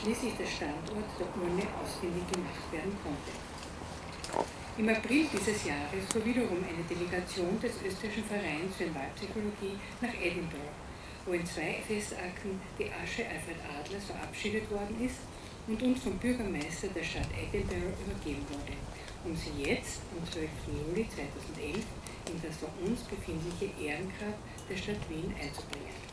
schließlich der Standort der Urne ausfindig gemacht werden konnte. Im April dieses Jahres fuhr wiederum eine Delegation des österreichischen Vereins für Wahlpsychologie nach Edinburgh, wo in 2 Festakten die Asche Alfred Adlers verabschiedet worden ist und uns vom Bürgermeister der Stadt Edinburgh übergeben wurde, um sie jetzt am 12. Juli 2011 in das vor uns befindliche Ehrengrab der Stadt Wien einzubringen.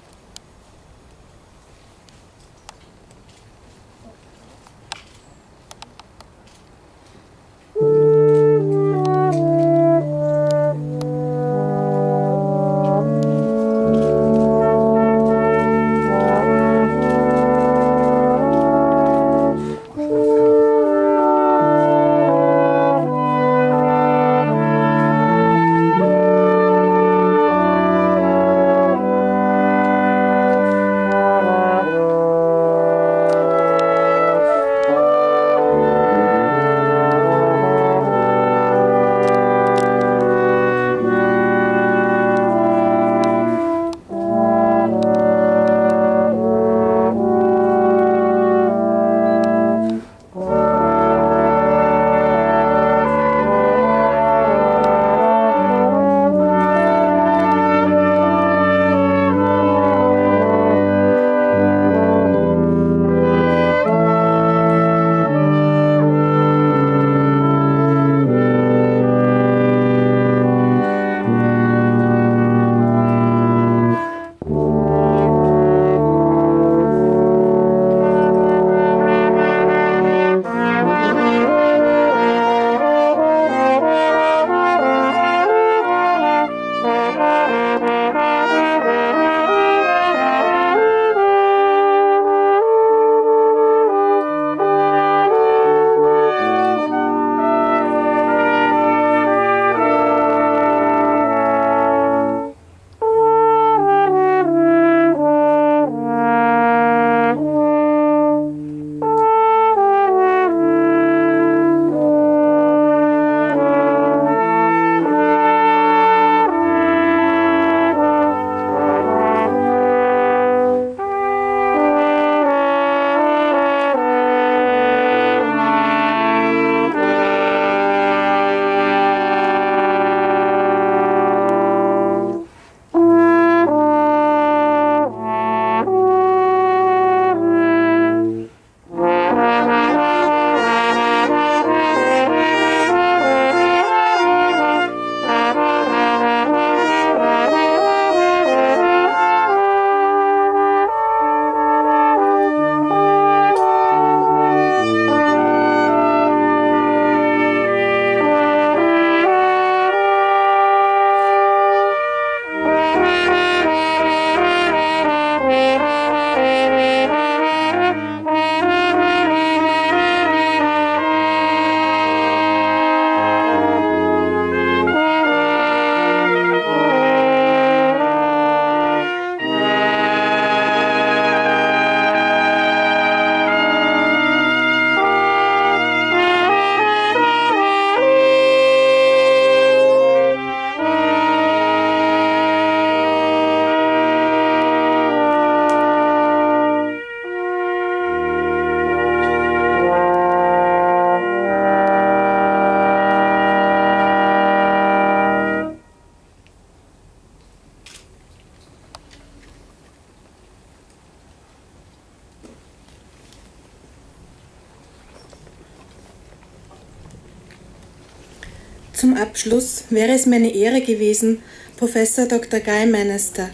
Zum Abschluss wäre es mir eine Ehre gewesen, Professor Dr. Guy Manister,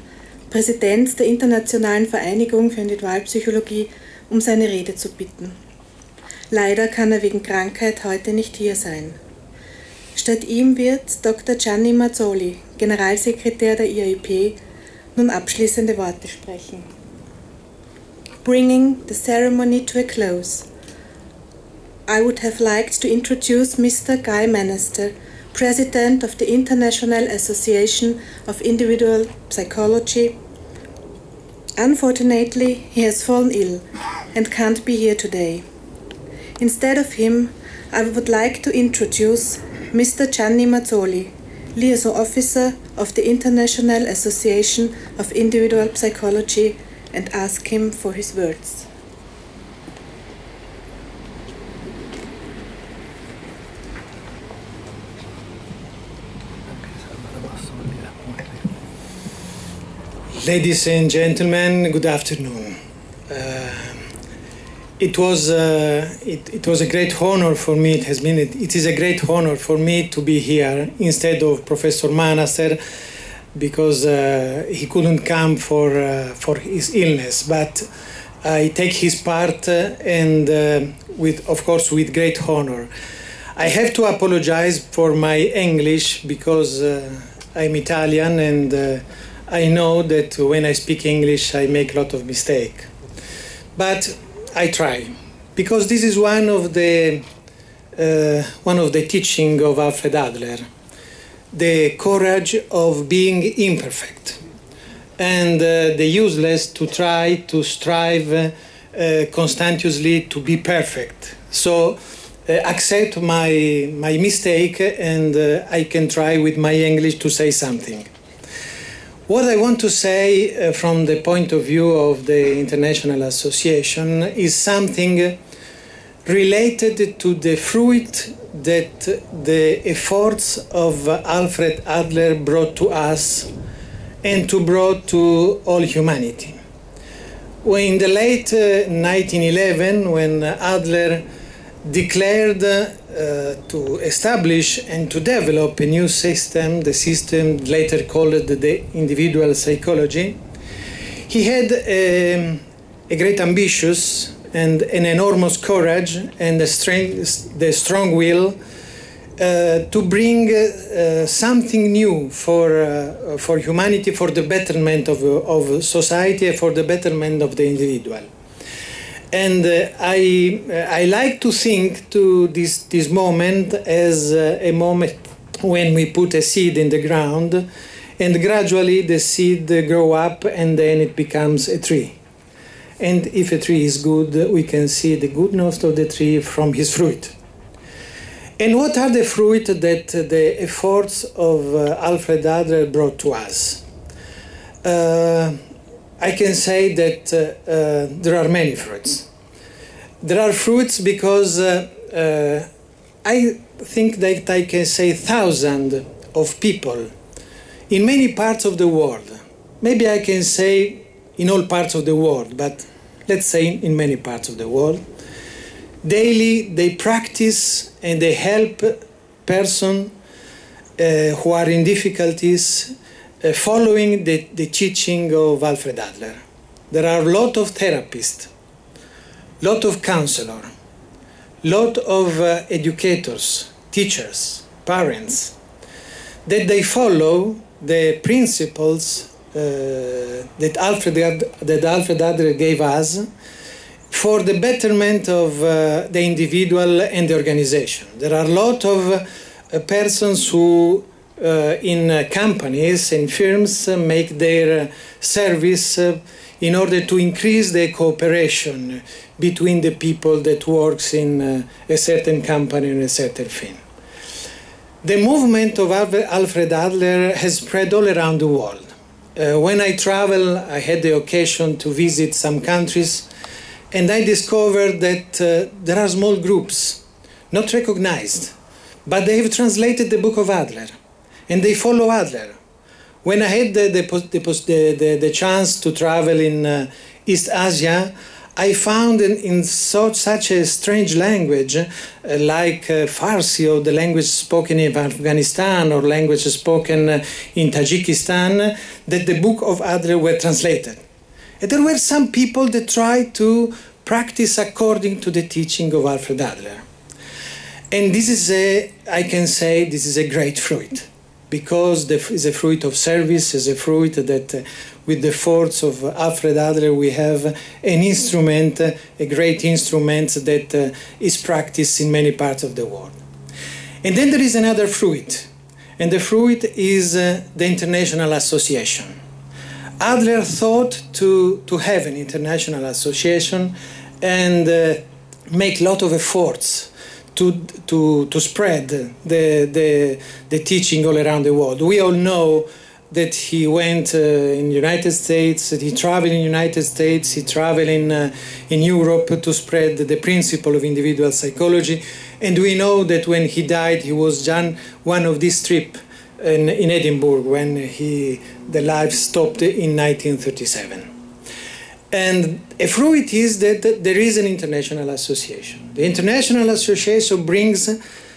Präsident der Internationalen Vereinigung für Individualpsychologie, um seine Rede zu bitten. Leider kann er wegen Krankheit heute nicht hier sein. Statt ihm wird Dr. Gianni Mazzoli, Generalsekretär der IAIP, nun abschließende Worte sprechen. Bringing the ceremony to a close, I would have liked to introduce Mr. Guy Manister, President of the International Association of Individual Psychology. Unfortunately, he has fallen ill and can't be here today. Instead of him, I would like to introduce Mr. Gianni Mazzoli, Liaison Officer of the International Association of Individual Psychology, and ask him for his words. Ladies and gentlemen, good afternoon. It was a great honor for me. It is a great honor for me to be here instead of Professor Manaster, because he couldn't come for his illness. But I take his part, and of course with great honor. I have to apologize for my English because I'm Italian, and I know that when I speak English I make a lot of mistakes. But I try, because this is one of the teaching of Alfred Adler, the courage of being imperfect, and the useless to try to strive constantly to be perfect. So accept my mistake, and I can try with my English to say something. What I want to say from the point of view of the International Association is something related to the fruit that the efforts of Alfred Adler brought to us and brought to all humanity. In the late 1911, when Adler declared to establish and to develop a new system, the system later called the individual psychology, he had a great ambitious and an enormous courage and the strong will to bring something new for humanity, for the betterment of society, for the betterment of the individual. And I like to think to this moment as a moment when we put a seed in the ground, and gradually the seed grow up, and then it becomes a tree. And if a tree is good, we can see the goodness of the tree from his fruit. And what are the fruit that the efforts of Alfred Adler brought to us? I can say that there are many fruits. There are fruits because I think that I can say thousands of people in many parts of the world. Maybe I can say in all parts of the world, but let's say in many parts of the world. Daily they practice and they help persons who are in difficulties following the teaching of Alfred Adler. There are a lot of therapists, lot of counselors, lot of educators, teachers, parents, that they follow the principles that Alfred Adler gave us for the betterment of the individual and the organization. There are a lot of persons who in companies and firms make their service in order to increase the cooperation between the people that works in a certain company and a certain firm. The movement of Alfred Adler has spread all around the world. When I travel, I had the occasion to visit some countries, and I discovered that there are small groups, not recognized, but they have translated the book of Adler, and they follow Adler. When I had the chance to travel in East Asia, I found in such a strange language, like Farsi, or the language spoken in Afghanistan, or language spoken in Tajikistan, that the book of Adler were translated. And there were some people that tried to practice according to the teaching of Alfred Adler. And this is I can say this is a great fruit, because it's a fruit of service, is a fruit that with the efforts of Alfred Adler we have an instrument, a great instrument that is practiced in many parts of the world. And then there is another fruit, and the fruit is the International Association. Adler thought to have an international association and make a lot of efforts to spread the teaching all around the world. We all know that he went in the United States, that he traveled in the United States, he traveled in Europe to spread the principle of individual psychology. And we know that when he died, he was done one of these trips in Edinburgh when the life stopped in 1937. And a fruit is that there is an international association. The international association brings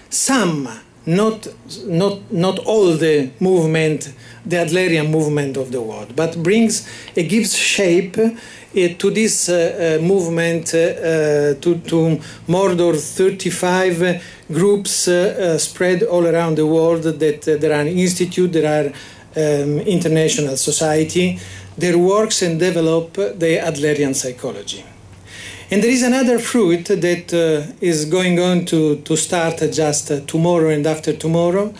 some, not all the movement, the Adlerian movement of the world, but gives shape to this movement, to more than 35 groups spread all around the world, that there are institutes, there are international society, that works and develop the Adlerian psychology. And there is another fruit that is going on to start just tomorrow and after tomorrow,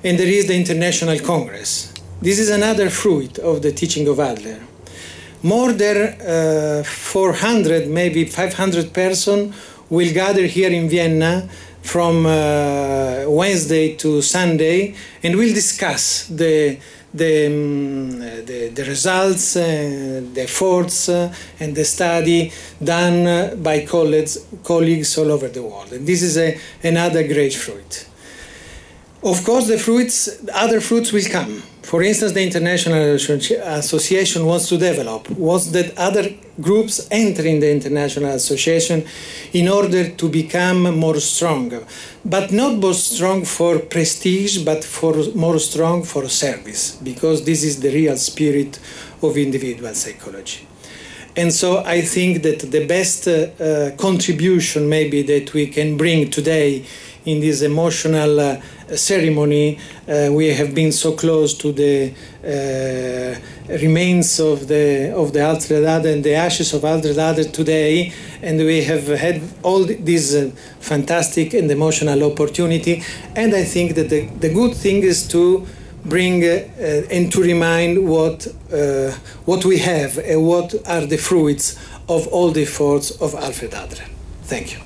and there is the International Congress. This is another fruit of the teaching of Adler. More than 400, maybe 500 persons will gather here in Vienna from Wednesday to Sunday, and will discuss the results, the efforts, and the study done by colleagues all over the world. And this is another great fruit. Of course, other fruits will come. For instance, the International Association wants to develop, wants that other groups enter in the International Association in order to become more strong. But not more strong for prestige, but more strong for service, because this is the real spirit of individual psychology. And so I think that the best contribution maybe that we can bring today in this emotional ceremony, we have been so close to the remains of the Alfred Adler and the ashes of Alfred Adler today, and we have had all this fantastic and emotional opportunity. And I think that the good thing is to bring and to remind what we have and what are the fruits of all the efforts of Alfred Adler. Thank you.